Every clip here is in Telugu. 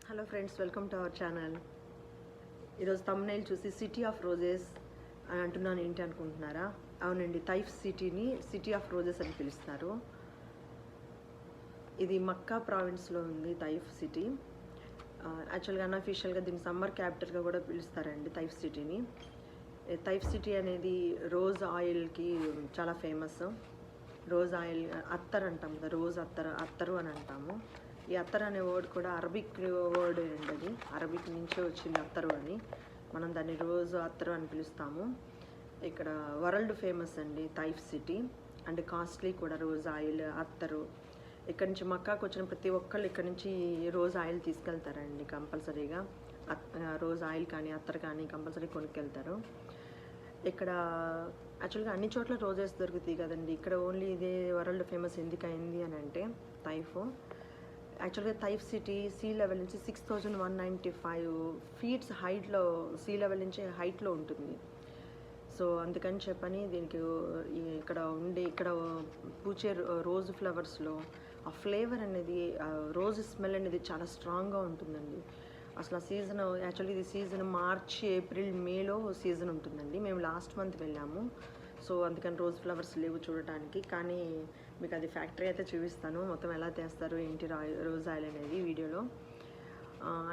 Hello friends, welcome to our channel. ఈరోజు తమ్నైల్ చూసి సిటీ ఆఫ్ రోజెస్ అని అంటున్నాను ఏంటి అనుకుంటున్నారా? అవునండి, తైఫ్ సిటీని సిటీ ఆఫ్ రోజెస్ అని పిలుస్తారు. ఇది మక్కా ప్రావిన్స్లో ఉంది తైఫ్ సిటీ. యాక్చువల్గా అన్అఫీషియల్గా దీన్ని సమ్మర్ క్యాపిటల్గా కూడా పిలుస్తారండి తైఫ్ సిటీని. తైఫ్ సిటీ అనేది రోజ్ ఆయిల్కి చాలా ఫేమస్. రోజ్ ఆయిల్ అత్తర్ అంటాం కదా, రోజ్ అత్తరు అని అంటాము. ఈ అత్తర్ అనే వర్డ్ కూడా అరబిక్ వర్డ్ అండి. అది అరబిక్ నుంచే వచ్చింది అత్తరు అని. మనం దాన్ని రోజు అత్తరు అని పిలుస్తాము. ఇక్కడ వరల్డ్ ఫేమస్ అండి తైఫ్ సిటీ. అండ్ కాస్ట్లీ కూడా రోజ్ ఆయిల్, అత్తరు. ఇక్కడ నుంచి మక్కాకు వచ్చిన ప్రతి ఒక్కళ్ళు ఇక్కడ నుంచి రోజ్ ఆయిల్ తీసుకెళ్తారండి కంపల్సరీగా. రోజ్ ఆయిల్ కానీ అత్తరు కానీ కంపల్సరీ కొనుక్కెళ్తారు. ఇక్కడ యాక్చువల్గా అన్ని చోట్ల రోజెస్ దొరుకుతాయి కదండి. ఇక్కడ ఓన్లీ ఇదే వరల్డ్ ఫేమస్ ఎందుకు అయింది అని అంటే తైఫ్. యాక్చువల్గా తైఫ్ సిటీ సీ లెవెల్ నుంచి 6195 ఫీట్స్ హైట్లో, సీ లెవెల్ నుంచి హైట్లో ఉంటుంది. సో అందుకని చెప్పని దీనికి ఇక్కడ పూచే రోజ్ ఫ్లవర్స్లో ఆ ఫ్లేవర్ అనేది, రోజ్ స్మెల్ అనేది చాలా స్ట్రాంగ్గా ఉంటుందండి. అసలు ఆ సీజన్ యాక్చువల్గా ఇది సీజన్ మార్చ్, ఏప్రిల్, మేలో సీజన్ ఉంటుందండి. మేము లాస్ట్ మంత్ వెళ్ళాము. సో అందుకని రోజ్ ఫ్లవర్స్ లేవు చూడటానికి. కానీ మీకు అది ఫ్యాక్టరీ అయితే చూపిస్తాను, మొత్తం ఎలా చేస్తారు ఏంటి రోజ్ ఆయిల్ అనేది వీడియోలో.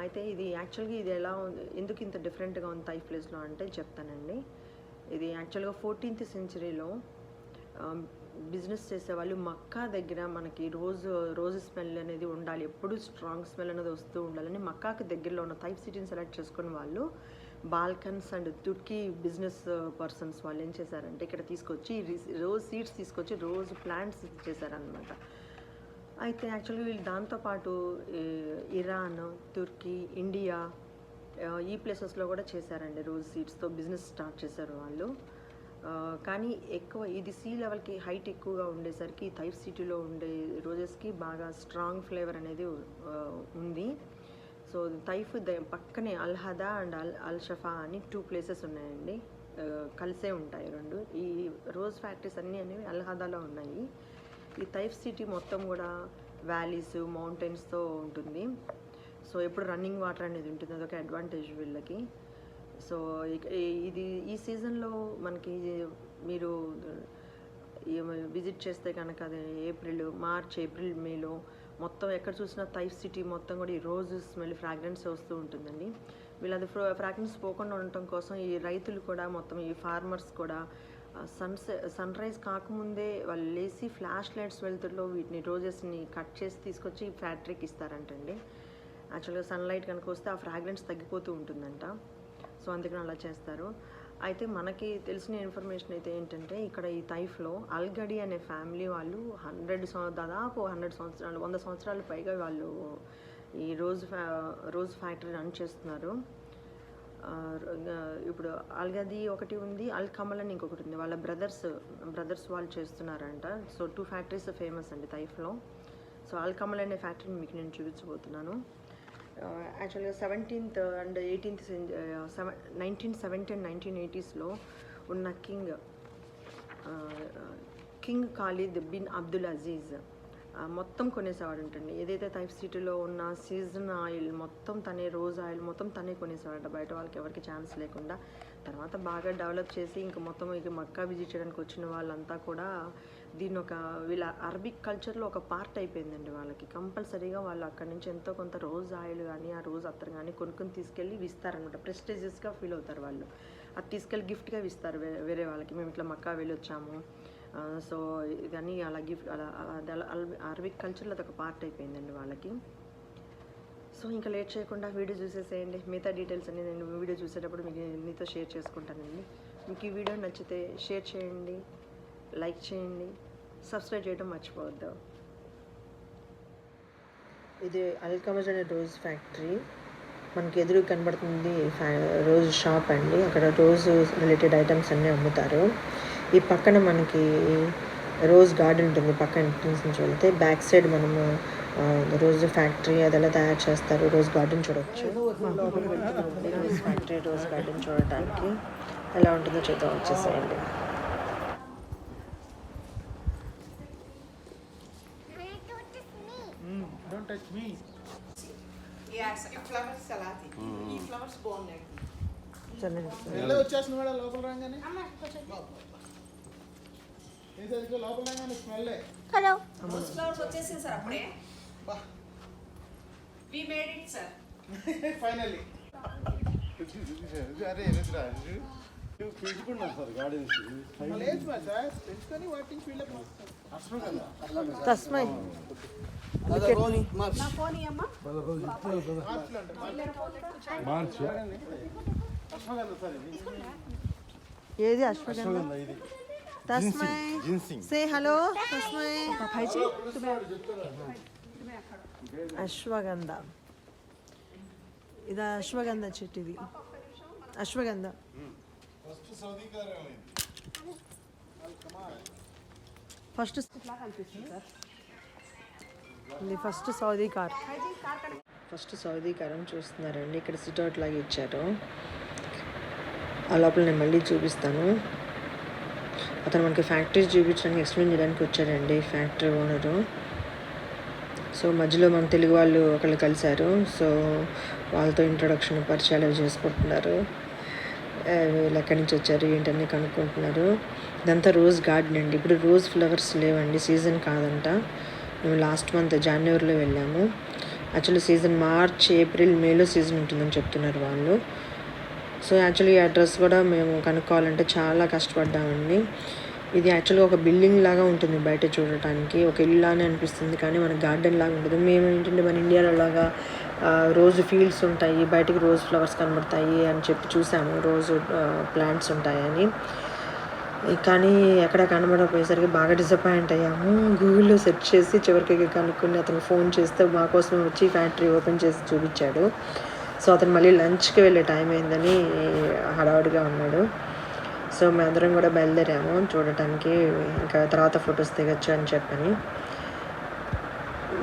అయితే ఇది యాక్చువల్గా ఇది ఎలా ఉంది, ఎందుకు ఇంత డిఫరెంట్గా ఉంది తైఫ్ ప్లేస్లో అంటే చెప్తానండి. ఇది యాక్చువల్గా 14th సెంచరీలో బిజినెస్ చేసేవాళ్ళు మక్కా దగ్గర మనకి రోజ్ స్మెల్ అనేది ఉండాలి, ఎప్పుడు స్ట్రాంగ్ స్మెల్ అనేది వస్తూ ఉండాలని మక్కాకి దగ్గరలో ఉన్న తైఫ్ సిటీని సెలెక్ట్ చేసుకుని వాళ్ళు Balkans and Turkey business persons వాళ్ళు ఏం చేశారంటే ఇక్కడ తీసుకొచ్చి రోజ్ సీడ్స్ తీసుకొచ్చి రోజ్ ప్లాంట్స్ చేశారనమాట. అయితే యాక్చువల్గా వీళ్ళు దాంతోపాటు ఇరాన్, తుర్కీ, ఇండియా ఈ ప్లేసెస్లో కూడా చేశారండి. రోజ్ సీడ్స్తో బిజినెస్ స్టార్ట్ చేశారు వాళ్ళు. కానీ ఎక్కువ ఇది సీ లెవెల్కి హైట్ ఎక్కువగా ఉండేసరికి తైఫ్ సిటీలో ఉండే రోజెస్కి బాగా స్ట్రాంగ్ ఫ్లేవర్ అనేది ఉంది. సో తైఫ్ పక్కనే అల్హదా అండ్ అల్ షఫా అని 2 ప్లేసెస్ ఉన్నాయండి, కలిసే ఉంటాయి రెండు. ఈ రోజ్ ఫ్యాక్టరీస్ అనేవి అల్హదాలో ఉన్నాయి. ఈ తైఫ్ సిటీ మొత్తం కూడా వ్యాలీస్, మౌంటైన్స్తో ఉంటుంది. సో ఎప్పుడు రన్నింగ్ వాటర్ అనేది ఉంటుంది, అదొక అడ్వాంటేజ్ వీళ్ళకి. సో ఇది ఈ సీజన్లో మనకి మీరు విజిట్ చేస్తే కనుక అది మార్చ్, ఏప్రిల్, మేలో మొత్తం ఎక్కడ చూసినా తైఫ్ సిటీ మొత్తం కూడా ఈ రోజ్ స్మెల్, ఫ్రాగ్రెన్స్ వస్తూ ఉంటుందండి. వీళ్ళది ఫ్రాగ్రెన్స్ పోకుండా ఉండటం కోసం ఈ రైతులు కూడా మొత్తం ఈ ఫార్మర్స్ కూడా సన్ రైజ్ కాకముందే వాళ్ళు లేచి ఫ్లాష్ లైట్స్ వెళ్తుల్లో వీటిని రోజెస్ని కట్ చేసి తీసుకొచ్చి ఫ్యాక్టరీకి ఇస్తారంటండి. యాక్చువల్గా సన్లైట్ కనుక వస్తే ఆ ఫ్రాగ్రెన్స్ తగ్గిపోతూ ఉంటుందంట. సో అందుకని అలా చేస్తారు. అయితే మనకి తెలిసిన ఇన్ఫర్మేషన్ అయితే ఏంటంటే ఇక్కడ ఈ తైఫ్లో అల్గడి అనే ఫ్యామిలీ వాళ్ళు దాదాపు 100 సంవత్సరాలు, 100 సంవత్సరాలు పైగా వాళ్ళు ఈ రోజ్ ఫ్యాక్టరీ రన్ చేస్తున్నారు. ఇప్పుడు అల్గది ఒకటి ఉంది, అల్ కమల్ అని ఇంకొకటి ఉంది. వాళ్ళ బ్రదర్స్ వాళ్ళు చేస్తున్నారంట. సో 2 ఫ్యాక్టరీస్ ఫేమస్ అండి తైఫ్లో. సో అల్ కమల్ అనే ఫ్యాక్టరీని మీకు నేను చూపించబోతున్నాను. యాక్చువల్గా 17th అండ్ 18th 1970 అండ్ 1980sలో ఉన్న king Khalid bin Abdul Aziz మొత్తం కొనేసేవాడు అంటండి. ఏదైతే తైఫ్ సిటీలో ఉన్న సీజన్ ఆయిల్ మొత్తం తనే, రోజ్ ఆయిల్ మొత్తం తనే కొనేసేవాడు, బయట వాళ్ళకి ఎవరికి ఛాన్స్ లేకుండా. తర్వాత బాగా డెవలప్ చేసి ఇంక మొత్తం మక్కా విజిట్ చేయడానికి వచ్చిన వాళ్ళంతా కూడా దీన్ని వీళ్ళ అరబిక్ కల్చర్లో ఒక పార్ట్ అయిపోయిందండి వాళ్ళకి. కంపల్సరీగా వాళ్ళు అక్కడి నుంచి ఎంతో కొంత రోజ్ ఆయిల్ కానీ ఆ రోజ్ అత్తర్ కానీ కొనుక్కొని తీసుకెళ్ళి ఇస్తారనమాట. ప్రెస్టీజియస్గా ఫీల్ అవుతారు వాళ్ళు. అది తీసుకెళ్ళి గిఫ్ట్గా ఇస్తారు వేరే వాళ్ళకి. మేము ఇట్లా మక్కా వెళ్ళి వచ్చాము, సో ఇదని అలా గిఫ్ట్, అలా అరబిక్ కల్చర్లో అదొక పార్ట్ అయిపోయిందండి వాళ్ళకి. సో ఇంకా లేట్ చేయకుండా వీడియో చూసేసేయండి. మిగతా డీటెయిల్స్ అన్ని నేను వీడియో చూసేటప్పుడు మీతో షేర్ చేసుకుంటానండి. మీకు ఈ వీడియో నచ్చితే షేర్ చేయండి, లైక్ చేయండి, సబ్స్క్రైబ్ చేయడం మర్చిపోవద్దు. ఇది అల్ కమల్ అనే రోజ్ ఫ్యాక్టరీ మనకి ఎదురు కనబడుతుంది. రోజ్ షాప్ అండి. అక్కడ రోజ్ రిలేటెడ్ ఐటమ్స్ అన్నీ అమ్ముతారు. ఈ పక్కన మనకి రోజ్ గార్డెన్ ఉంటుంది. పక్క ఎంట్రన్స్ నుంచి వెళ్తే బ్యాక్ సైడ్ మనము రోజ్ ఫ్యాక్టరీ అదెలా తయారు చేస్తారు, రోజ్ గార్డెన్ చూడవచ్చు. రోజ్ ఫ్యాక్టరీ, రోజ్ గార్డెన్ చూడటానికి ఎలా ఉంటుందో చూద్దాం, వచ్చేసేయండి. Don't touch me. ఈ ఫ్లవర్స్ అలాది ఈ ఫ్లవర్స్ బాగున్నాయి. వచ్చేస్తుంది మేడం లోపల రాగానే లోపల రాగానే స్మెల్. హలో ఫ్లవర్స్ వచ్చేసింది సార్ అప్పుడే. We made it sir finally. అరే పెంచుకున్నాను సార్ గార్డెన్స్ లేదు సార్ పెంచుకొని వాటిని ఫీల్డ్ తస్మై మార్చ్ ఏది అశ్వగంధ? ఇది తస్మై జిన్సింగ్ సే హలో తస్మై అశ్వగంధ. ఇది అశ్వగంధ చెట్టు. ఇది అశ్వగంధ. ఫస్ట్ సౌదీ కారం ఫస్ట్ ఇది first Saudi car. First Saudi కారం చూస్తున్నారండి. ఇక్కడ సిట్అవుట్ లాగా ఇచ్చారు. ఆ లోపల నేను మళ్ళీ చూపిస్తాను. అతను మనకి ఫ్యాక్టరీ చూపించడానికి ఎక్స్ప్లెయిన్ చేయడానికి వచ్చాడండి ఫ్యాక్టరీ ఓనరు. సో మధ్యలో మన తెలుగు వాళ్ళు ఒకళ్ళు కలిశారు. సో వాళ్ళతో ఇంట్రొడక్షన్ పరిచయాలు చేసుకుంటున్నారు. వీళ్ళు ఎక్కడి నుంచి వచ్చారు ఏంటన్నీ కనుక్కుంటున్నారు. ఇదంతా రోజ్ గార్డెన్ అండి. ఇప్పుడు రోజ్ ఫ్లవర్స్ లేవండి, సీజన్ కాదంట. మేము లాస్ట్ మంత్ జనవరిలో వెళ్ళాము. యాక్చువల్లీ సీజన్ మార్చ్ ఏప్రిల్ మేలో సీజన్ ఉంటుందని చెప్తున్నారు వాళ్ళు. సో యాక్చువల్లీ ఈ అడ్రస్ కూడా మేము కనుక్కోవాలంటే చాలా కష్టపడ్డామండి. ఇది యాక్చువల్గా ఒక బిల్డింగ్ లాగా ఉంటుంది బయట చూడటానికి, ఒక ఇల్లు లానే అనిపిస్తుంది, కానీ మన గార్డెన్ లాగా ఉంటుంది. మేము ఏంటంటే మన ఇండియాలో లాగా రోజు ఫీల్డ్స్ ఉంటాయి, బయటికి రోజ్ ఫ్లవర్స్ కనబడతాయి అని చెప్పి చూసాము, రోజు ప్లాంట్స్ ఉంటాయని. కానీ ఎక్కడ కనబడకపోయేసరికి బాగా డిసప్పాయింట్ అయ్యాము. గూగుల్లో సెర్చ్ చేసి చివరికి కనుక్కొని అతను ఫోన్ చేస్తే మా కోసమే వచ్చి ఫ్యాక్టరీ ఓపెన్ చేసి చూపించాడు. సో అతను మళ్ళీ లంచ్కి వెళ్ళే టైం అయిందని హడావుడిగా ఉన్నాడు. సో మేమందరం కూడా బయలుదేరాము చూడటానికి, ఇంకా తర్వాత ఫొటోస్ దిగచ్చు అని చెప్పని.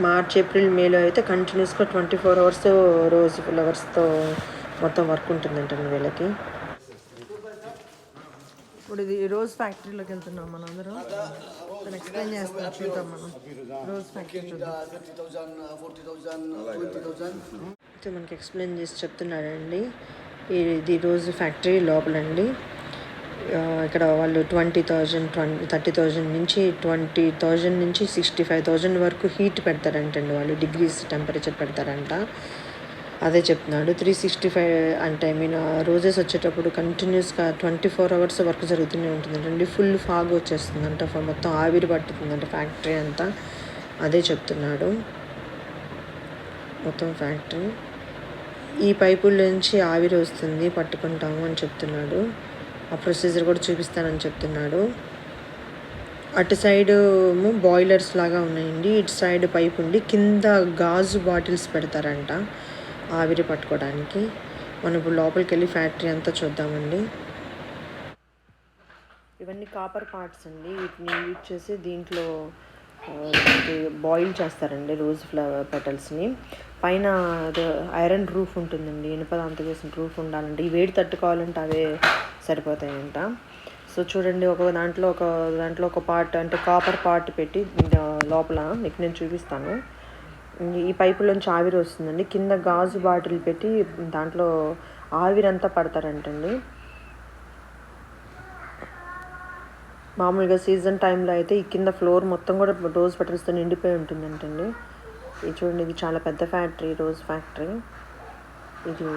మార్చ్ ఏప్రిల్ మేలో అయితే కంటిన్యూస్గా 24 hours రోజు ఫ్లవర్స్తో మొత్తం వర్క్ ఉంటుందంటండి వీళ్ళకి. ఇప్పుడు ఇది రోజ్ ఫ్యాక్టరీలోకి వెళ్తున్నాం మనం అందరం. తను ఎక్స్ప్లెయిన్ చేస్తాం, చూద్దాం మనం రోజ్ ఫ్యాక్టరీ చూద్దాం. అయితే మనకి ఎక్స్ప్లెయిన్ చేసి చెప్తున్నాడండి. ఇది రోజ్ ఫ్యాక్టరీ లోపలండి. ఇక్కడ వాళ్ళు 20,000 30,000 నుంచి 20,000 నుంచి 65,000 వరకు హీట్ పెడతారంటండి వాళ్ళు, డిగ్రీస్ టెంపరేచర్ పెడతారంట. అదే చెప్తున్నాడు. 365 అంటే రోజెస్ వచ్చేటప్పుడు కంటిన్యూస్గా 24 hours వర్క్ జరుగుతూనే ఉంటుందంటండి. ఫుల్ ఫాగ్ వచ్చేస్తుందంట, మొత్తం ఆవిరి పట్టుతుందంట ఫ్యాక్టరీ అంతా. అదే చెప్తున్నాడు మొత్తం ఫ్యాక్టరీ. ఈ పైపుల నుంచి ఆవిరి వస్తుంది, పట్టుకుంటాము అని చెప్తున్నాడు. ఆ ప్రొసీజర్ కూడా చూపిస్తానని చెప్తున్నాడు. అటు సైడ్ బాయిలర్స్ లాగా ఉన్నాయండి, ఇటు సైడ్ పైప్ ఉండి కింద గాజు బాటిల్స్ పెడతారంట ఆవిరి పట్టుకోవడానికి. మనం ఇప్పుడు లోపలికి వెళ్ళి ఫ్యాక్టరీ అంతా చూద్దామండి. ఇవన్నీ కాపర్ పార్ట్స్ అండి. వీటిని యూజ్ చేసి దీంట్లో బాయిల్ చేస్తారండి రోజ్ ఫ్లవర్ పెటల్స్ని. పైన ఐరన్ రూఫ్ ఉంటుందండి, ఇనుపదాంతో చేసిన రూఫ్ ఉండాలంటే. ఈ వేడి తట్టుకోవాలంటే అవే సరిపోతాయంట. సో చూడండి, ఒక దాంట్లో ఒక పార్ట్ అంటే కాపర్ పార్ట్ పెట్టి లోపల మీకు నేను చూపిస్తాను. ఈ పైపులోంచి ఆవిరి వస్తుందండి. కింద గాజు బాటిల్ పెట్టి దాంట్లో ఆవిరంతా పడతారంటండి. మామూలుగా సీజన్ టైంలో అయితే ఈ కింద ఫ్లోర్ మొత్తం కూడా రోజ్ పెటల్స్తో నిండిపోయి ఉంటుందంటండి. ఇది చూడండి, ఇది చాలా పెద్ద ఫ్యాక్టరీ, రోజ్ ఫ్యాక్టరీ. ఇది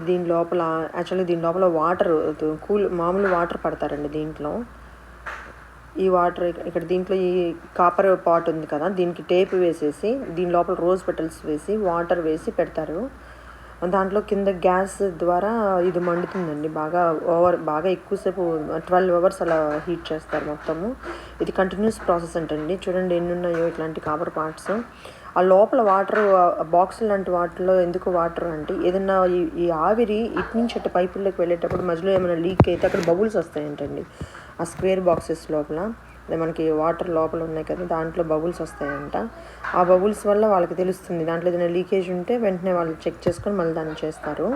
దీని లోపల యాక్చువల్లీ దీని లోపల వాటర్ మామూలు వాటర్ పడతారండి దీంట్లో. ఈ వాటర్ ఇక్కడ దీంట్లో ఈ కాపర్ పాట్ ఉంది కదా, దీనికి టేప్ వేసేసి దీని లోపల రోజ్ పెటల్స్ వేసి వాటర్ వేసి పెడతారు. దాంట్లో కింద గ్యాస్ ద్వారా ఇది మండుతుందండి. బాగా ఎక్కువసేపు 12 hours అలా హీట్ చేస్తారు మొత్తము. ఇది కంటిన్యూస్ ప్రాసెస్ అంటండి. చూడండి ఎన్ని ఉన్నాయో ఇట్లాంటి కాపర్ పార్ట్స్. ఆ లోపల వాటర్ బాక్స్ లాంటి వాటిలో ఎందుకు వాటర్ అంటే ఏదన్నా ఈ ఆవిరి ఇటు నుంచి అటు పైపుల్లోకి వెళ్ళేటప్పుడు మధ్యలో ఏమైనా లీక్ అయితే అక్కడ బబుల్స్ వస్తాయంటండి. ఆ స్క్వేర్ బాక్సెస్ లోపల మనకి వాటర్ లోపల ఉన్నాయి కదా, దాంట్లో బబుల్స్ వస్తాయంట. ఆ బబుల్స్ వల్ల వాళ్ళకి తెలుస్తుంది దాంట్లో ఏదైనా లీకేజ్ ఉంటే వెంటనే వాళ్ళు చెక్ చేసుకొని మళ్ళీ దాన్ని చేస్తారు.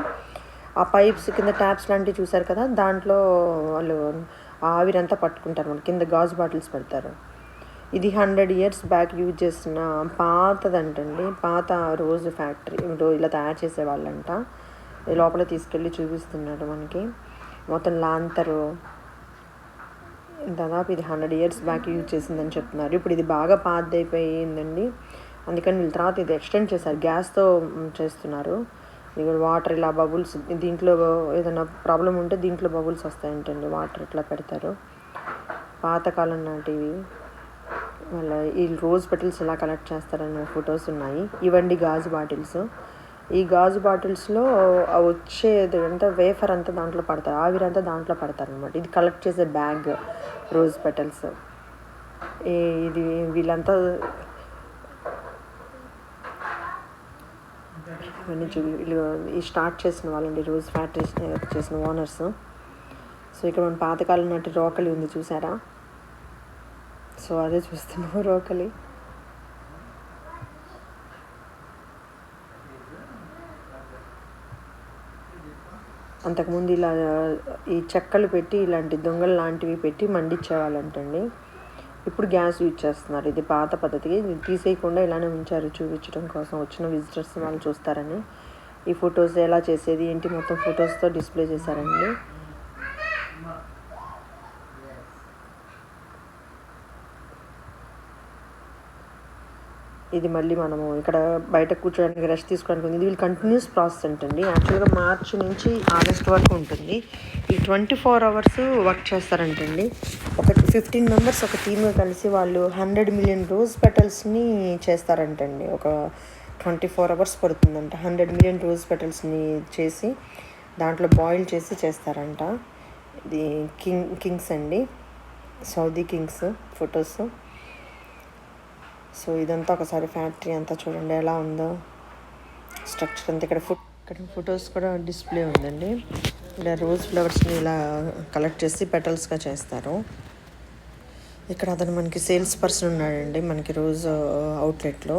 ఆ పైప్స్ కింద ట్యాప్స్ లాంటివి చూసారు కదా, దాంట్లో వాళ్ళు ఆవిరంతా పట్టుకుంటారు. మన కింద గాజు బాటిల్స్ పెడతారు. ఇది 100 ఇయర్స్ బ్యాక్ యూజ్ చేసిన పాతదంటండి, పాత రోజ్ ఫ్యాక్టరీ ఇలా తయారు చేసేవాళ్ళంట. లోపల తీసుకెళ్ళి చూపిస్తున్నాడు మనకి. మొత్తం లాంతరు దాదాపు ఇది 100 ఇయర్స్ బ్యాక్ యూజ్ చేసిందని చెప్తున్నారు. ఇప్పుడు ఇది బాగా పాతదైపోయిందండి, అందుకని వీళ్ళ తర్వాత ఇది ఎక్స్టెండ్ చేశారు, గ్యాస్తో చేస్తున్నారు. ఇక్కడ వాటర్ ఇలా బబుల్స్, దీంట్లో ఏదైనా ప్రాబ్లం ఉంటే దీంట్లో బబుల్స్ వస్తాయంటండి, వాటర్ ఇట్లా పెడతారు. పాతకాలం నాటివి వాళ్ళ ఈ రోజ్ పెటల్స్ ఎలా కలెక్ట్ చేస్తారనే ఫొటోస్ ఉన్నాయి. ఇవండి గాజు బాటిల్స్. ఈ గాజు బాటిల్స్లో వచ్చేది అంతా వేఫర్ అంతా దాంట్లో పడతారు, ఆవిరంతా దాంట్లో పడతారు అనమాట. ఇది కలెక్ట్ చేసే బ్యాగ్ రోజ్ పెటల్స్. ఇది వీళ్ళంతా వీళ్ళు ఈ స్టార్ట్ చేసిన వాళ్ళండి, రోజ్ ఫ్యాక్టరీ చేసిన ఓనర్స్. సో ఇక్కడ మన పాతకాలం నాటి రోకలి ఉంది చూసారా, సో అదే చూస్తున్నాము రోకలి. అంతకుముందు ఇలా ఈ చెక్కలు పెట్టి ఇలాంటి దొంగలు లాంటివి పెట్టి మండించేవాళ్ళంటండి. ఇప్పుడు గ్యాస్ యూజ్ చేస్తున్నారు. ఇది పాత పద్ధతికి ఇది తీసేయకుండా ఇలానే ఉంచారు, చూపించడం కోసం వచ్చిన విజిటర్స్ వాళ్ళు చూస్తారని. ఈ ఫొటోస్ ఎలా చేసేది ఏంటి మొత్తం ఫొటోస్తో డిస్ప్లే చేశారండి. ఇది మళ్ళీ మనము ఇక్కడ బయట కూర్చోడానికి రెస్ట్ తీసుకోవడానికి ఉంది. ఇది వీళ్ళు కంటిన్యూస్ ప్రాసెస్ అంటండి. యాక్చువల్గా మార్చి నుంచి ఆగస్ట్ వరకు ఉంటుంది. ఈ 24 అవర్స్ వర్క్ చేస్తారంటండి. ఒక 15 మెంబర్స్ ఒక టీమ్గా కలిసి వాళ్ళు 100 మిలియన్ రోజ్ పెటల్స్ని చేస్తారంటండి. ఒక 24 అవర్స్ పడుతుందంట. 100 మిలియన్ రోజ్ పెటల్స్ని చేసి దాంట్లో బాయిల్ చేసి చేస్తారంట. ఇది కింగ్స్ అండి, సౌదీ కింగ్స్ ఫొటోస్. సో ఇదంతా ఒకసారి ఫ్యాక్టరీ అంతా చూడండి ఎలా ఉందో స్ట్రక్చర్ అంతా. ఇక్కడ ఫొటోస్ కూడా డిస్ప్లే ఉందండి. ఇలా రోజ్ ఫ్లవర్స్ని ఇలా కలెక్ట్ చేసి పెటల్స్గా చేస్తారు. ఇక్కడ అతను మనకి సేల్స్ పర్సన్ ఉన్నాడండి మనకి రోజ్ అవుట్లెట్లో.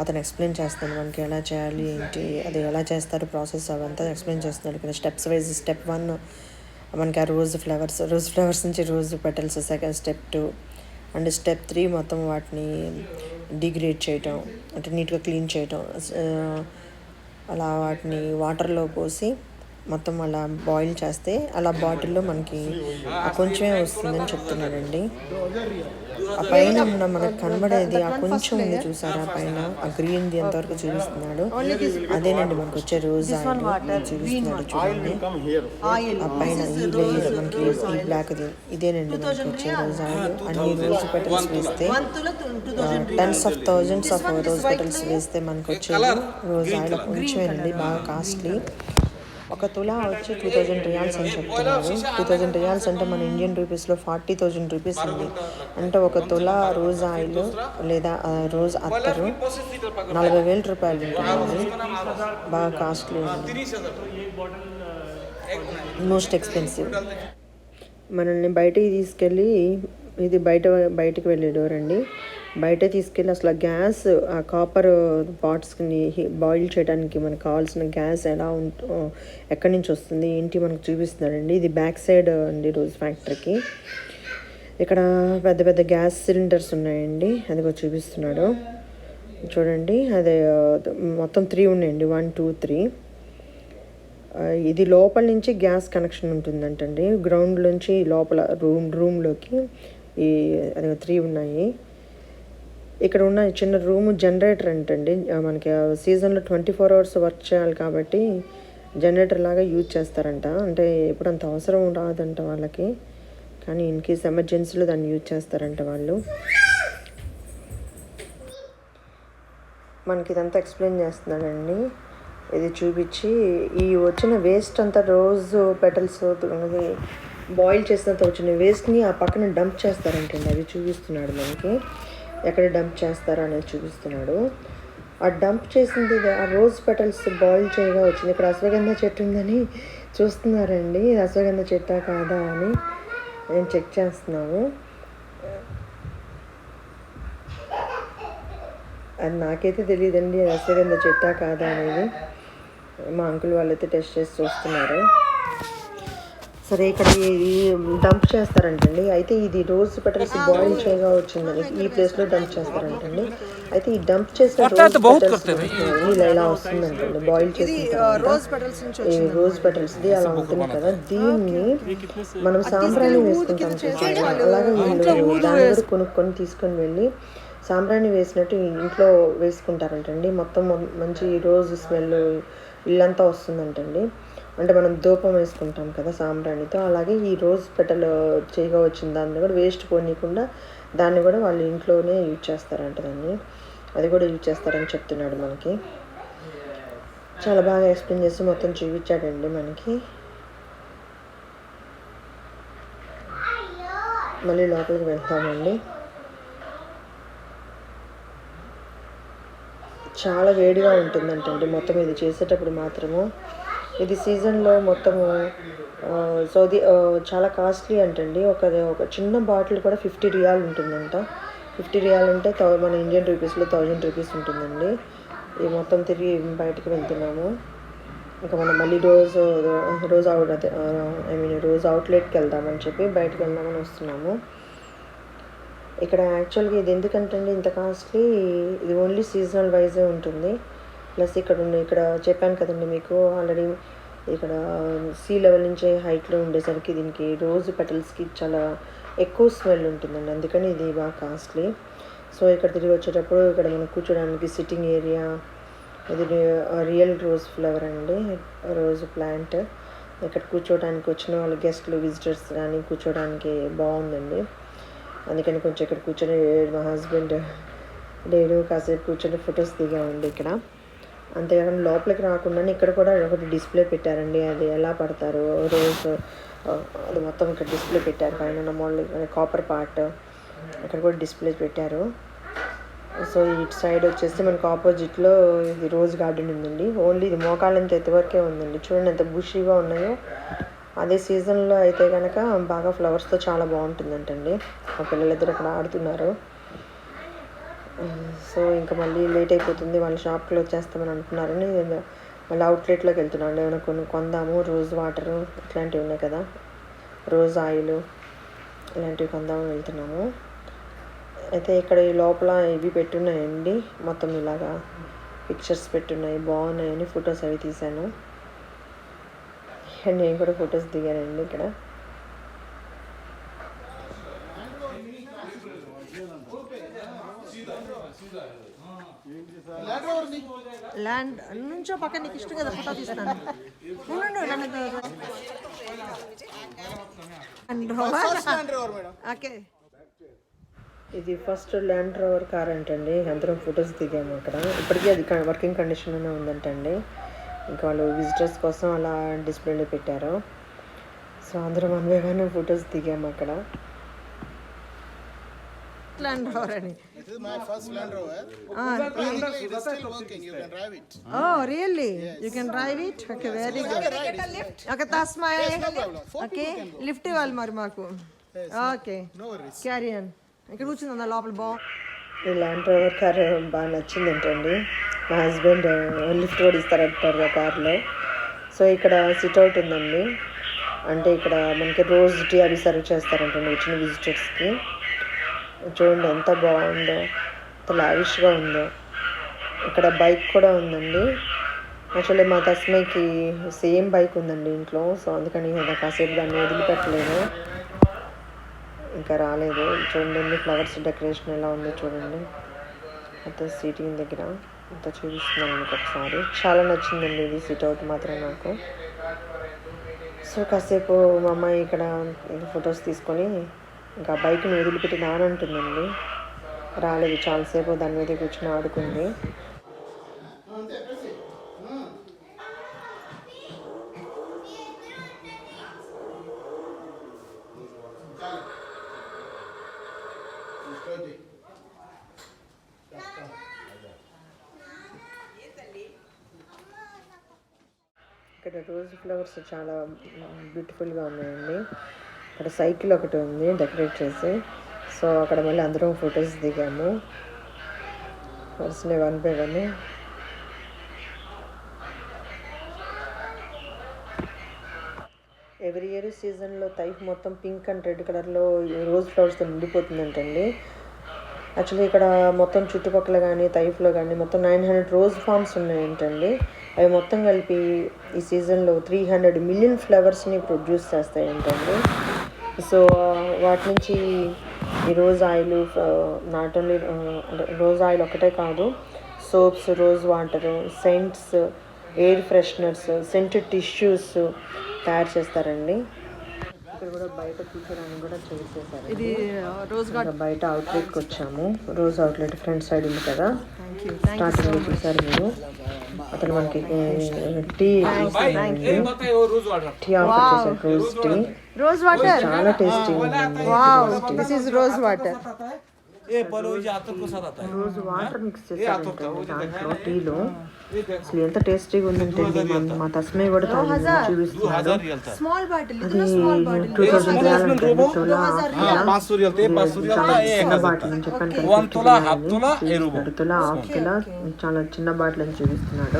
అతను ఎక్స్ప్లెయిన్ చేస్తాను మనకి ఎలా చేయాలి ఏంటి, అది ఎలా చేస్తారు ప్రాసెస్ అవంతా ఎక్స్ప్లెయిన్ చేస్తున్నాడు. ఇక్కడ స్టెప్స్ వైజ్ స్టెప్ 1 మనకి ఆ రోజ్ ఫ్లవర్స్ నుంచి rose petals, second step 2 and step 3 మొత్తం వాటిని డిగ్రేడ్ చేయటం అంటే నీట్గా క్లీన్ చేయటం. అలా వాటిని వాటర్లో పోసి మొత్తం అలా బాయిల్ చేస్తే అలా బాటిల్లో మనకి కొంచెమే వస్తుందని చెప్తున్నాడండి. ఆ పైన మనకు కనబడేది ఆ కొంచెం ఉంది చూసారా, పైన ఆ గ్రీన్ది ఎంతవరకు చూపిస్తున్నాడు. అదేనండి మనకు వచ్చే రోజ్ ఆయిల్ చూపిస్తున్నాడు చూడండి. ఆ పైన ఈ లేయర్ మనకి ఈ బ్లాక్ది ఇదేనండి మనకి వచ్చే రోజ్ ఆయిల్. అన్ని రోజ్ పెటల్స్ వేస్తే tens of thousands of rose petals వేస్తే మనకు వచ్చేది రోజ్ ఆయిల్ కొంచెమేనండి, బాగా కాస్ట్లీ. ఒక తులా వచ్చి 2000 రియాల్స్ అని చెప్తున్నారు. 2000 రియాల్స్ అంటే మన ఇండియన్ రూపీస్లో 40,000 రూపీస్ అండి. అంటే ఒక తులా రోజ్ ఆయిల్ లేదా రోజ్ అత్తరు 40,000 రూపాయలు ఉంటుంది. బాగా కాస్ట్లీ, మోస్ట్ ఎక్స్పెన్సివ్. మనల్ని బయటికి తీసుకెళ్ళి, ఇది బయటికి వెళ్ళే డోర్ అండి. బయట తీసుకెళ్ళి అసలు గ్యాస్ ఆ కాపర్ పాట్స్ని బాయిల్ చేయడానికి మనకు కావాల్సిన గ్యాస్ ఎలా ఎక్కడి నుంచి వస్తుంది ఏంటి మనకు చూపిస్తున్నాడండి. ఇది బ్యాక్ సైడ్ అండి రోజ్ ఫ్యాక్టరీకి. ఇక్కడ పెద్ద పెద్ద గ్యాస్ సిలిండర్స్ ఉన్నాయండి, అది కూడా చూపిస్తున్నాడు చూడండి. అదే మొత్తం 3 ఉన్నాయండి, 1 2 3. ఇది లోపల నుంచి గ్యాస్ కనెక్షన్ ఉంటుందంటండి, గ్రౌండ్ నుంచి లోపల రూమ్లోకి ఈ అది 3 ఉన్నాయి. ఇక్కడ ఉన్న చిన్న రూమ్ జనరేటర్ అంటండి. మనకి సీజన్లో 24 అవర్స్ వర్క్ చేయాలి కాబట్టి జనరేటర్ లాగా యూజ్ చేస్తారంట. అంటే ఎప్పుడు అంత అవసరం రాదంట వాళ్ళకి, కానీ ఇన్ కేస్ ఎమర్జెన్సీలో దాన్ని యూజ్ చేస్తారంట వాళ్ళు. మనకి ఇదంతా ఎక్స్ప్లెయిన్ చేస్తున్నాడండి. ఇది చూపించి ఈ వచ్చిన వేస్ట్ అంతా రోజ్ పెటల్స్ బాయిల్ చేసినంత వచ్చిన వేస్ట్ని ఆ పక్కన డంప్ చేస్తారంటండి. అది చూపిస్తున్నాడు మనకి, ఎక్కడ డంప్ చేస్తారో అనేది చూపిస్తున్నాడు. ఆ డంప్ చేసింది ఆ రోజ్ పెటల్స్ బాయిల్ చేయగా వచ్చింది. ఇక్కడ అశ్వగంధ చెట్టు ఉందని చూస్తున్నారండి, అశ్వగంధ చెట్టా కాదా అని నేను చెక్ చేస్తున్నాము. అది నాకైతే తెలియదండి, అది అశ్వగంధ చెట్టా కాదా అనేది. మా అంకుల్ వాళ్ళైతే టెస్ట్ చేసి చూస్తున్నారు. సరే ఇక్కడ ఇది డంప్ చేస్తారంటండి. అయితే ఇది రోజ్ పెటల్స్ బాయిల్ చేయగా వచ్చిందని ఈ ప్లేస్లో డంప్ చేస్తారంటండి. అయితే ఈ డంప్ చేసిన ఇలా వస్తుందంటండి, బాయిల్ చేసిన ఈ రోజ్ పెటల్స్ది అలా ఉంటుంది కదా. దీన్ని మనం సాంబ్రాణి వేసుకుంటాం చూసారా, అలాగే వీళ్ళు దాన్ని కూడా కొనుక్కొని తీసుకొని వెళ్ళి సాంబ్రాణి వేసినట్టు ఇంట్లో వేసుకుంటారంటండి. మొత్తం మంచి రోజ్ స్మెల్ ఇల్లంతా వస్తుందంటండి. అంటే మనం ధూపం వేసుకుంటాం కదా సాంబ్రాణితో, అలాగే ఈ రోజ్ పెటల్ చేయగా వచ్చిన దాన్ని కూడా వేస్ట్ పోనీయకుండా దాన్ని కూడా వాళ్ళు ఇంట్లోనే యూజ్ చేస్తారంట. దాన్ని అది కూడా యూజ్ చేస్తారని చెప్తున్నాడు మనకి. చాలా బాగా ఎక్స్ప్లెయిన్ చేసి మొత్తం చూపించాడండి మనకి. మళ్ళీ లోపలికి వెళ్తామండి. చాలా వేడిగా ఉంటుందంటండి మొత్తం ఇది చేసేటప్పుడు మాత్రము. ఇది సీజన్లో మొత్తము సౌదీ చాలా కాస్ట్లీ అంటండి. ఒక చిన్న బాటిల్ కూడా 50 రియాల్ ఉంటుందంట. 50 రియాల్ అంటే మన ఇండియన్ రూపీస్లో 1000 రూపీస్ ఉంటుందండి. ఇది మొత్తం తిరిగి బయటికి వెళ్తున్నాము. ఇంకా మనం మళ్ళీ రోజ్ అవుట్లెట్కి వెళ్దామని చెప్పి బయటకు వెళ్దామని వస్తున్నాము. ఇక్కడ యాక్చువల్గా ఇది ఎందుకంటే ఇంత కాస్ట్లీ, ఇది ఓన్లీ సీజనల్ వైజే ఉంటుంది. ప్లస్ ఇక్కడ చెప్పాను కదండి మీకు ఆల్రెడీ, ఇక్కడ సీ లెవెల్ నుంచి హైట్లో ఉండేసరికి దీనికి రోజ్ పెటల్స్కి చాలా ఎక్కువ స్మెల్ ఉంటుందండి, అందుకని ఇది బాగా కాస్ట్లీ. సో ఇక్కడ తిరిగి వచ్చేటప్పుడు ఇక్కడ మనం కూర్చోడానికి సిట్టింగ్ ఏరియా, ఇది రియల్ రోజ్ ఫ్లవర్ అండి, రోజ్ ప్లాంట్. ఇక్కడ కూర్చోడానికి వచ్చిన వాళ్ళు గెస్ట్లు విజిటర్స్ కానీ కూర్చోడానికి బాగుందండి. అందుకని కొంచెం ఇక్కడ కూర్చొని మా హస్బెండ్ నేను కాసేపు కూర్చొని ఫొటోస్ దిగామండి ఇక్కడ. అంతేకాకుండా లోపలికి రాకుండా ఇక్కడ కూడా ఒకటి డిస్ప్లే పెట్టారండి, అది ఎలా పడతారు రోజ్ అది మొత్తం ఇక్కడ డిస్ప్లే పెట్టారు. పైన మోడల్ కాపర్ పార్ట్ ఇక్కడ కూడా డిస్ప్లే పెట్టారు. సో ఇటు సైడ్ వచ్చేసి మనకు ఆపోజిట్లో ఇది రోజ్ గార్డెన్ ఉందండి. ఓన్లీ ఇది మోకాళ్ళంత ఎత్తువరకే ఉందండి. చూడండి ఎంత బుషీగా ఉన్నాయో. అదే సీజన్లో అయితే కనుక బాగా ఫ్లవర్స్తో చాలా బాగుంటుందంటండి. మా పిల్లలిద్దరు అక్కడ ఆడుతున్నారు. సో ఇంకా మళ్ళీ లేట్ అయిపోతుంది, వాళ్ళ షాప్ క్లోజ్ చేస్తామని అంటున్నారని మళ్ళీ అవుట్లెట్లోకి వెళ్తున్నాను. ఏమైనా కొందాము, రోజ్ వాటరు ఇట్లాంటివి ఉన్నాయి కదా, రోజ్ ఆయిల్ ఇలాంటివి కొందామని వెళ్తున్నాము. అయితే ఇక్కడ ఈ లోపల ఇవి పెట్టున్నాయండి, మొత్తం ఇలాగా పిక్చర్స్ పెట్టున్నాయి, బాగున్నాయని ఫొటోస్ అవి తీశాను. నేను కూడా ఫొటోస్ దిగానండి ఇక్కడ. ల్యాండ్ నుంచో పక్కన నీకు ఇష్టం కదా ఫోటో తీస్తాను. ఓకే, ఇది ఫస్ట్ ల్యాండ్ రోవర్ కార్ అంటండి. అందరం ఫొటోస్ దిగాము అక్కడ. ఇప్పటికీ అది వర్కింగ్ కండిషన్లోనే ఉందంటండి. ఇంకా వాళ్ళు విజిటర్స్ కోసం అలా డిస్ప్లేలో పెట్టారు. సో అందరం అన్వేగానే ఫొటోస్ దిగాము అక్కడ. Land Rover ani. This is my first Land Rover. It is still working. You can drive it. Oh, really? Yes. You can drive it? Okay, very good. Get a lift. Okay, that's my. Yes, no problem. 4 Okay, people can go. lift iవ్వాలి మరి మాకు. Yes, Okay. no worries. Carry on. ఇక్కడ కూర్చుందా లోపల ఈ ల్యాండ్ రోవర్ కార్ బాగా నచ్చిందంటండి. మా హస్బెండ్ లిఫ్ట్ కూడా ఇస్తారంటారు ఆ కార్లో. సో ఇక్కడ సిట్అవుట్ ఉందండి. అంటే ఇక్కడ మనకి రోజ్ టీ అవి సర్వ్ చేస్తారంటండి వచ్చిన విజిటర్స్కి. చూడండి ఎంత బాగుందో, ఎంత లావిష్గా ఉందో. ఇక్కడ బైక్ కూడా ఉందండి. యాక్చువల్లీ మా తస్మైకి సేమ్ బైక్ ఉందండి ఇంట్లో. సో అందుకని కాసేపు దాన్ని వదిలిపెట్టలేదు, ఇంకా రాలేదు. చూడండి ఫ్లవర్స్ డెకరేషన్ ఎలా ఉందో చూడండి. మొత్తం సీటింగ్ దగ్గర అంతా చూపిస్తున్నాను మీకు ఒకసారి. చాలా నచ్చిందండి ఇది సిట్అవుట్ మాత్రం నాకు. సో కాసేపు మా అమ్మాయి ఇక్కడ ఫొటోస్ తీసుకొని ఇంకా బైక్ని వదిలిపెట్టి నానంటుందండి. రాలేదు, చాలాసేపు దాని మీద కూర్చొని ఆడుకుంది. ఇక్కడ రోజ్ ఫ్లవర్స్ చాలా బ్యూటిఫుల్గా ఉన్నాయండి. అక్కడ సైకిల్ ఒకటి ఉంది డెకరేట్ చేసి. సో అక్కడ మళ్ళీ అందరం ఫొటోస్ దిగాము వరుసనే 1 by 1. ఎవ్రీ ఇయర్ సీజన్లో తైఫ్ మొత్తం పింక్ అండ్ రెడ్ కలర్లో రోజ్ ఫ్లవర్స్తో నిండిపోతుందంటండి. యాక్చువల్లీ ఇక్కడ మొత్తం చుట్టుపక్కల కానీ తైఫ్లో కానీ మొత్తం 900 రోజ్ ఫార్మ్స్ ఉన్నాయంటండి. అవి మొత్తం కలిపి ఈ సీజన్లో 300 మిలియన్ ఫ్లవర్స్ని ప్రొడ్యూస్ చేస్తాయంటండి. సో వాటి నుంచి ఈ రోజ్ ఆయిల్ నాట్ ఓన్లీ అంటే రోజ్ ఆయిల్ ఒకటే కాదు, soaps, rose water, cents, air fresheners, scented tissues తయారు చేస్తారండి. ఇక్కడ కూడా బయట కూర్చోడానికి కూడా చేసేసారు. ఇది రోజ్ గార్డెన్. బయట అవుట్లెట్కి వచ్చాము. రోజ్ అవుట్లెట్ ఫ్రంట్ సైడ్ ఉంది కదా, స్టార్టింగ్ చూసారు మీరు. అతను మనకి టీ టీ ఆఫర్ చేశారు, రోజ్ టీ. Rose water. చాలా టేస్టీ ఉంది. Wow, this is rose water. Rose water mix చేశారు దాంట్లో టీలో. అసలు ఎంత టేస్టీగా ఉందంటే మా తస్మై కూడా చూపిస్తున్నాడు. Small bottle. అది 2000 చిన్న బాటిల్ అని చెప్పాను కదా, 2 తులా, హాఫ్ తులా, చాలా చిన్న బాటిల్ అని చూపిస్తున్నాడు.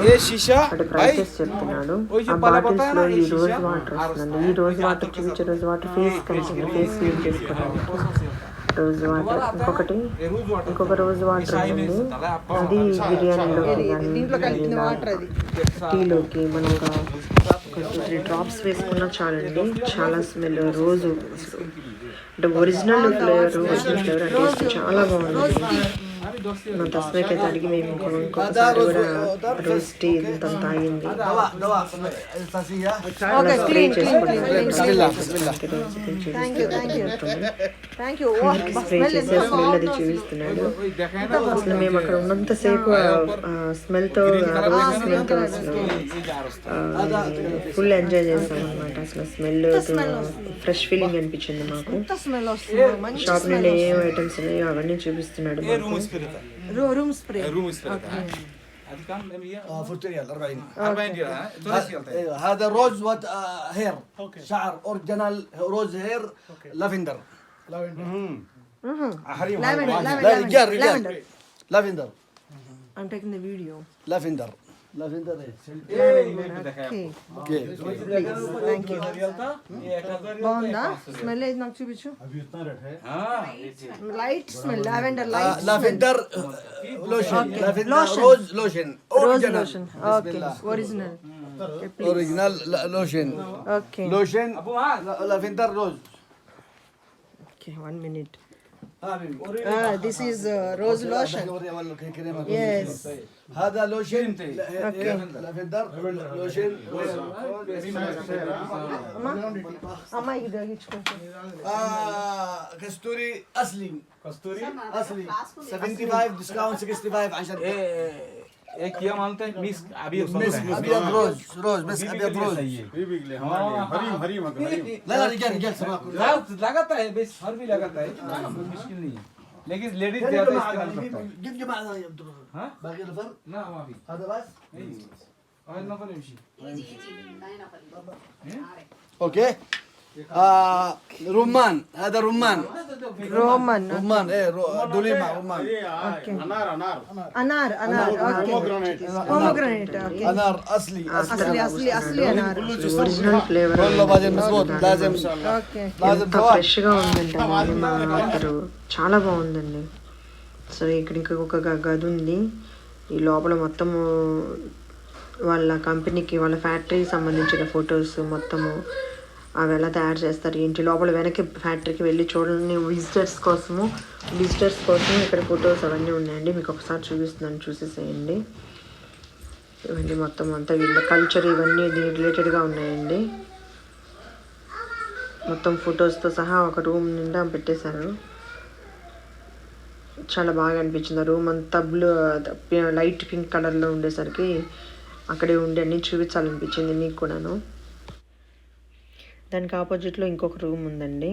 అటు ప్రైసెస్ చెప్తున్నాడు. ఆ బాటిల్స్ లో ఈ రోజ్ వాటర్ వస్తుందండి. ఈ రోజ్ వాటర్ చూపించే రోజ్ వాటర్ ఫేస్ కలిసి ఫేస్ క్లీన్ చేసుకోవడానికి రోజ్ వాటర్. ఇంకొక రోజ్ వాటర్ ఉంది, అది బిర్యానీలోకి కానీ టీలోకి మనం ఒక 2-3 డ్రాప్స్ వేసుకున్నా చాలండి. చాలా స్మెల్ రోజు అంటే ఒరిజినల్ ఫ్లేవర్ అంటే టేస్ట్ చాలా బాగుంది. మా తస్మైకి అయితే అడిగి మేము ఇంకొకసారి కూడా రోజ్ టీ తను తాగింది. స్ప్రే చేసే స్మెల్ అది చూపిస్తున్నాడు. అసలు మేము అక్కడ ఉన్నంతసేపు స్మెల్తో రోజ్ స్మెల్తో అసలు ఫుల్ ఎంజాయ్ చేసాం అనమాట. అసలు స్మెల్ ఫ్రెష్ ఫీలింగ్ అనిపించింది మాకు. షాప్ నుండి ఏం ఐటమ్స్ ఉన్నాయో అవన్నీ చూపిస్తున్నాడు. Room spray. هذا روز هير شعر اوريجينال روز هير لافندر لافندر I'm taking the video. لافندر బాగుందా స్మెల్? ఏది నాకు చూపించు. Light smell, lavender light. لافندر لوشن لافندر روز لوشن lotion. Okay, original. اوريجينال لوشن okay لوشن لافندر روز. Okay, 1 minute. This is rose lotion. Yes. هذا لوشن لافندر لوشن. అమ్మ ఇది తగ్గించుకుంటా. كستوري اصلي اصلي 75 ديسكاونت 65 عشان एक किया मानते हैं मिस अभी بس ابيض روز بس ابيض روز. لا رجال سماكم लगाता है बस हर भी लगाता है, मुश्किल नहीं है, लेकिन लेडीज ज्यादा इस्तेमाल करता है. جيب جماعه يا عبد الرحمن. ها باقي نفر ना ما في هذا بس. هاي نفر يمشي. اوكي رمان. هذا رمان రోమన్. رمان ايه دوليما رمان. అనార్. Okay, pomegranate. ఓకే, انار اصلي అసలీ అనార్. Original flavour والله بعدين مظبوط لازم okay. لازم ఎంత فواكه. ఫ్రెష్గా ఉందంటే అసలు చాలా బాగుందండి. సో ఇక్కడ ఇంకొక గది ఉంది. ఈ లోపల మొత్తము వాళ్ళ కంపెనీకి వాళ్ళ ఫ్యాక్టరీకి సంబంధించిన ఫొటోస్ మొత్తము అవి ఎలా తయారు చేస్తారు ఏంటి లోపల వెనక్కి ఫ్యాక్టరీకి వెళ్ళి చూడండి. విజిటర్స్ కోసం ఇక్కడ ఫొటోస్ అవన్నీ ఉన్నాయండి. మీకు ఒకసారి చూపిస్తున్నాను, చూసేసేయండి. ఇవన్నీ మొత్తం అంతా వీళ్ళ కల్చర్ ఇవన్నీ దీని రిలేటెడ్గా ఉన్నాయండి. మొత్తం ఫొటోస్తో సహా ఒక రూమ్ నిండా పెట్టేశారు. చాలా బాగా అనిపించింది. ఆ రూమ్ అంతా లైట్ పింక్ కలర్లో ఉండేసరికి అక్కడే ఉండి అన్నీ చూపించాలనిపించింది మీకు కూడాను. దానికి ఆపోజిట్లో ఇంకొక రూమ్ ఉందండి.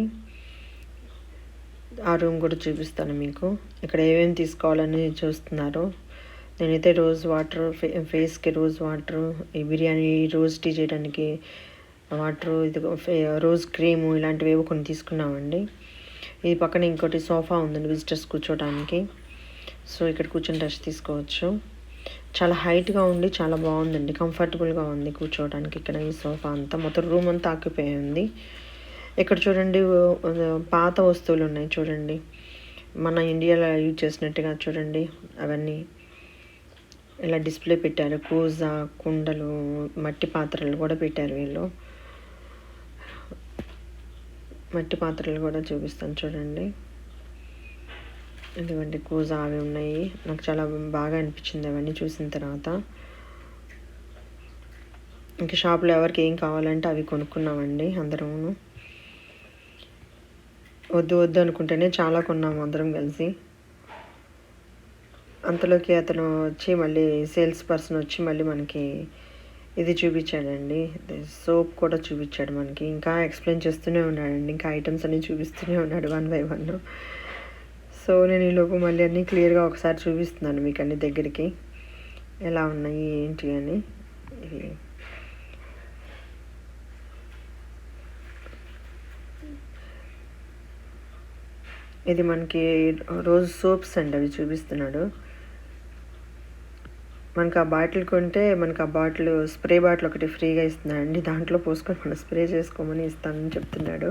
ఆ రూమ్ కూడా చూపిస్తాను మీకు. ఇక్కడ ఏమేమి తీసుకోవాలని చూస్తున్నారు. నేనైతే రోజ్ వాటర్, ఫేస్కి రోజ్ వాటర్, ఈ బిర్యానీ రోజ్ టీ చేయడానికి వాటర్, ఇది రోజ్ క్రీము ఇలాంటివి ఏవో కొన్ని తీసుకున్నామండి. ఈ పక్కన ఇంకోటి సోఫా ఉందండి విజిటర్స్ కూర్చోడానికి. సో ఇక్కడ కూర్చొని రెస్ట్ తీసుకోవచ్చు. చాలా హైట్గా ఉండి చాలా బాగుందండి, కంఫర్టబుల్గా ఉంది కూర్చోవడానికి. ఇక్కడ ఈ సోఫా అంతా మొత్తం రూమ్ అంతా ఆక్యుపై ఉంది. ఇక్కడ చూడండి పాత వస్తువులు ఉన్నాయి చూడండి, మన ఇండియాలో యూజ్ చేసినట్టుగా చూడండి. అవన్నీ ఇలా డిస్ప్లే పెట్టారు. కూజా, కుండలు, మట్టి పాత్రలు కూడా పెట్టారు వీళ్ళు. మట్టి పాత్రలు కూడా చూపిస్తాను చూడండి. ఇదిగోండి కూజా అవి ఉన్నాయి. నాకు చాలా బాగా అనిపించింది అవన్నీ చూసిన తర్వాత. ఇంకా షాప్లో ఎవరికి ఏం కావాలంటే అవి కొనుక్కున్నామండి అందరము. వద్దు వద్దు అనుకుంటేనే చాలా కొన్నాము అందరం కలిసి. అంతలోకి అతను వచ్చి మళ్ళీ సేల్స్ పర్సన్ వచ్చి మళ్ళీ మనకి ఇది చూపించాడండి, సోప్ కూడా చూపించాడు మనకి. ఇంకా ఎక్స్ప్లెయిన్ చేస్తూనే ఉన్నాడండి, ఇంకా ఐటమ్స్ అన్నీ చూపిస్తూనే ఉన్నాడు 1 by 1. సో నేను ఈలోపు మళ్ళీ అన్నీ క్లియర్గా ఒకసారి చూపిస్తున్నాను మీకు అన్ని దగ్గరికి ఎలా ఉన్నాయి ఏంటి అని. ఇది మనకి రోజ్ సోప్స్ అండి, అవి చూపిస్తున్నాడు. మనకు ఆ బాటిల్ కొంటే మనకు ఆ బాటిల్ స్ప్రే బాటిల్ ఒకటి ఫ్రీగా ఇస్తున్నాడండి, దాంట్లో పోసుకొని మనం స్ప్రే చేసుకోమని ఇస్తానని చెప్తున్నాడు.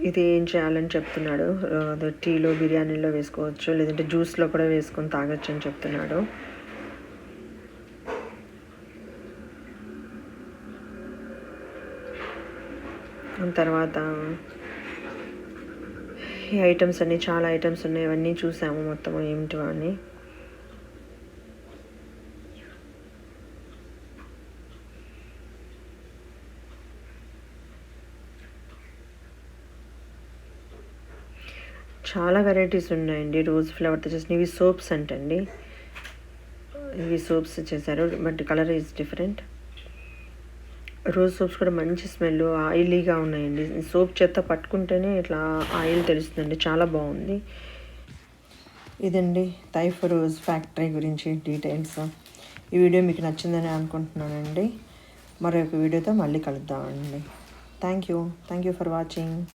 ఇది ఏం చేయాలని చెప్తున్నాడు, టీలో బిర్యానీలో వేసుకోవచ్చు, లేదంటే జ్యూస్లో కూడా వేసుకొని తాగొచ్చు అని చెప్తున్నాడు. తర్వాత ఈ ఐటమ్స్ అన్నీ చాలా ఐటమ్స్ ఉన్నాయి, అవన్నీ చూసాము మొత్తం ఏమిటో అని. చాలా వెరైటీస్ ఉన్నాయండి. రోజ్ ఫ్లవర్తో చేసిన ఇవి సోప్స్ అంటండి, ఇవి సోప్స్ చేశారు, but colour is different. Rose soaps కూడా మంచి స్మెల్, ఆయిలీగా ఉన్నాయండి. సోప్ చేత్తో పట్టుకుంటేనే ఇట్లా ఆయిల్ తెలుస్తుందండి, చాలా బాగుంది. ఇదండి తైఫ్ రోజ్ ఫ్యాక్టరీ గురించి డీటెయిల్స్. ఈ వీడియో మీకు నచ్చిందని అనుకుంటున్నానండి. మరొక వీడియోతో మళ్ళీ కలుద్దామండి. Thank you for watching.